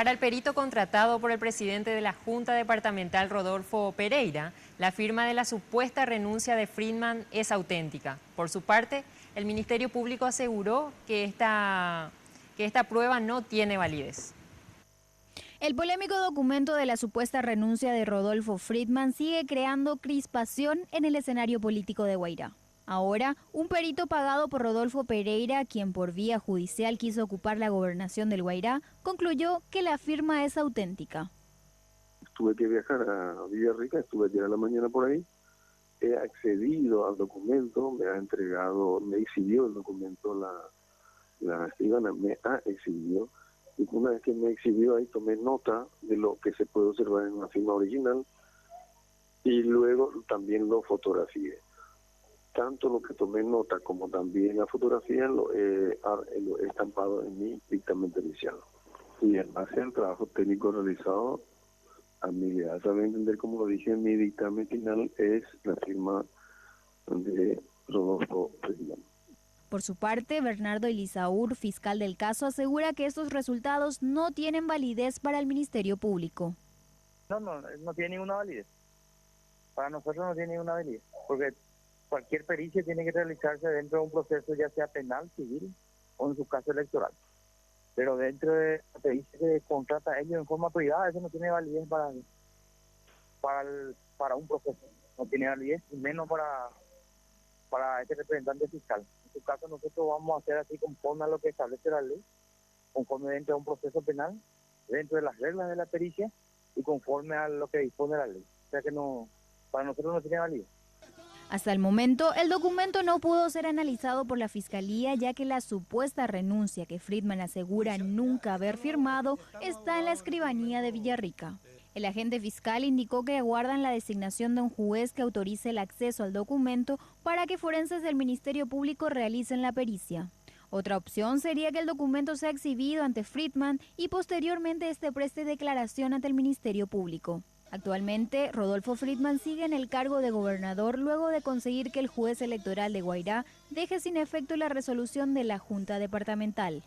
Para el perito contratado por el presidente de la Junta Departamental, Rodolfo Pereira, la firma de la supuesta renuncia de Friedman es auténtica. Por su parte, el Ministerio Público aseguró que esta prueba no tiene validez. El polémico documento de la supuesta renuncia de Rodolfo Friedman sigue creando crispación en el escenario político de Guairá. Ahora, un perito pagado por Rodolfo Pereira, quien por vía judicial quiso ocupar la gobernación del Guairá, concluyó que la firma es auténtica. Tuve que viajar a Villarrica, estuve ayer a la mañana por ahí, he accedido al documento, me exhibió el documento, la escribana me ha exhibido, y una vez que me exhibió ahí tomé nota de lo que se puede observar en una firma original y luego también lo fotografié. Tanto lo que tomé nota como también la fotografía lo he estampado en mi dictamen inicial. Y en base al trabajo técnico realizado, a mi idea, saben entender, como lo dije en mi dictamen final, es la firma de Rodolfo Friedman. Por su parte, Bernardo Elizaur, fiscal del caso, asegura que estos resultados no tienen validez para el Ministerio Público. No tiene ninguna validez. Para nosotros no tiene ninguna validez, porque cualquier pericia tiene que realizarse dentro de un proceso, ya sea penal, civil o en su caso electoral. Pero dentro de la pericia que contrata a ellos en forma privada, eso no tiene validez para un proceso. No tiene validez, y menos para este representante fiscal. En su caso nosotros vamos a hacer así conforme a lo que establece la ley, conforme dentro de un proceso penal, dentro de las reglas de la pericia y conforme a lo que dispone la ley. O sea que para nosotros no tiene validez. Hasta el momento, el documento no pudo ser analizado por la Fiscalía, ya que la supuesta renuncia que Friedman asegura nunca haber firmado está en la escribanía de Villarrica. El agente fiscal indicó que aguardan la designación de un juez que autorice el acceso al documento para que forenses del Ministerio Público realicen la pericia. Otra opción sería que el documento sea exhibido ante Friedman y posteriormente este preste declaración ante el Ministerio Público. Actualmente, Rodolfo Friedman sigue en el cargo de gobernador luego de conseguir que el juez electoral de Guairá deje sin efecto la resolución de la Junta Departamental.